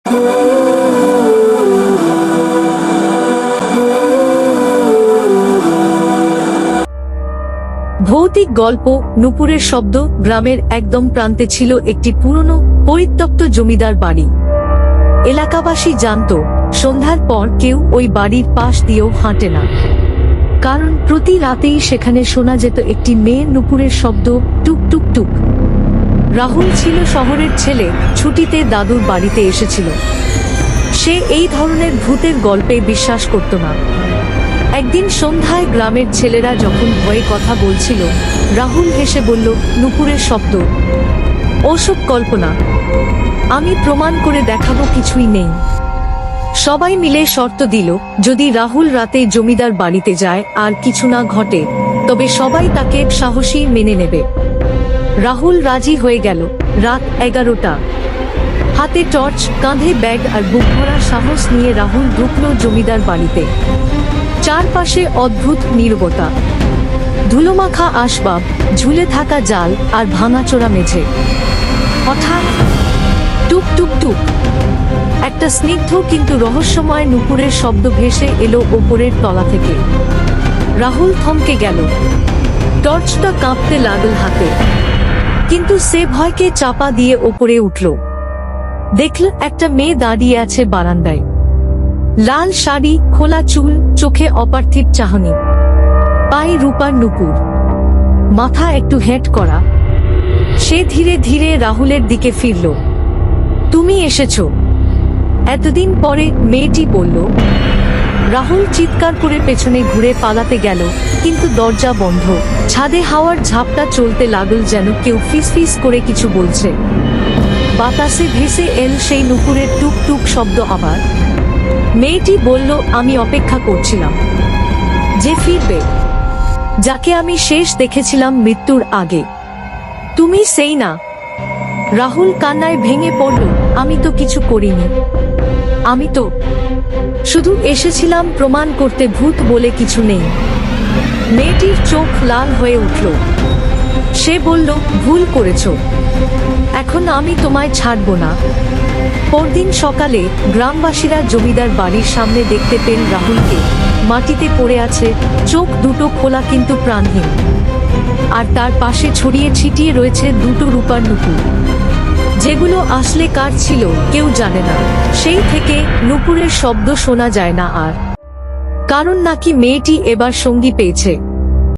ভৌতিক গল্প। নুপুরের শব্দ। গ্রামের একদম প্রান্তে ছিল একটি পুরনো পরিত্যক্ত জমিদার বাড়ি। এলাকাবাসী জানত সন্ধ্যার পর কেউ ওই বাড়ির পাশ দিয়েও হাঁটে না, কারণ প্রতি রাতেই সেখানে শোনা যেত একটি মেয়ের নুপুরের শব্দ, টুক টুক টুক। রাহুল ছিল শহরের ছেলে, ছুটিতে দাদুর বাড়িতে এসেছিল। সে এই ধরনের ভূতের গল্পে বিশ্বাস করত না। একদিন সন্ধ্যায় গ্রামের ছেলেরা যখন ভয়ে কথা বলছিল, রাহুল হেসে বলল, নুপুরের শব্দ, ওসব কল্পনা, আমি প্রমাণ করে দেখাবো কিছুই নেই। সবাই মিলে শর্ত দিল, যদি রাহুল রাতে জমিদার বাড়িতে যায় আর কিছু না ঘটে, তবে সবাই তাকে সাহসী মেনে নেবে। রাহুল রাজি হয়ে গেল। রাত 11টা। হাতে টর্চ, কাঁধে ব্যাগ আর বুক ভরা সাহস নিয়ে রাহুল ঢুকল জমিদার বাড়িতে। চারপাশে অদ্ভুত নীরবতা, ধুলোমাখা আসবাব, ঝুলে থাকা জাল আর ভাঙাচোরা মেঝে। হঠাৎ টুক টুক টুক একটা স্নিগ্ধ কিন্তু রহস্যময় নুপুরের শব্দ ভেসে এলো ওপরের তলা থেকে। রাহুল থমকে গেল। টর্চটা কাঁপতে লাগল হাতে, কিন্তু সে ভয়কে চাপা দিয়ে ওপরে উঠল। দেখল একটা মেয়ে দাঁড়িয়ে আছে বারান্দায়। লাল শাড়ি, খোলা চুল, চোখে অপার্থিব চাহনি, পায়ে রূপার নুপুর, মাথা একটু হেঁট করা। সে ধীরে ধীরে রাহুলের দিকে ফিরল। তুমি এসেছো? এতদিন পরে, মেয়েটি বলল। রাহুল চিৎকার করে পেছনে ঘুরে পালাতে গেল, কিন্তু দরজা বন্ধ। ছাদে হাওয়ার ঝাপটা চলতে লাগল, যেন কেউ ফিসফিস করে কিছু বলছে। বাতাসে ভেসে এল সেই নুপুরের টুক টুক শব্দ আবার। মেয়েটি বলল, আমি অপেক্ষা করছিলাম, যে ফিরবে, যাকে আমি শেষ দেখেছিলাম মৃত্যুর আগে। তুমি সেই না? রাহুল কান্নায় ভেঙে পড়ল। আমি তো কিছু করিনি, আমি তো শুধু এসেছিলাম প্রমাণ করতে ভূত বলে কিছু নেই। মেয়েটির চোখ লাল হয়ে উঠল। সে বলল, ভুল করেছ, এখন আমি তোমায় ছাড়ব না। পরদিন সকালে গ্রামবাসীরা জমিদার বাড়ির সামনে দেখতে পেল রাহুলকে। মাটিতে পড়ে আছে, চোখ দুটো খোলা কিন্তু প্রাণহীন, আর তার পাশে ছড়িয়ে ছিটিয়ে রয়েছে দুটো রূপার নুপুর, যেগুলো আসলে কার ছিল কেউ জানে না। সেই থেকে নুপুরের শব্দ শোনা যায় না আর, কারণ নাকি মেয়েটি এবার সঙ্গী পেয়েছে।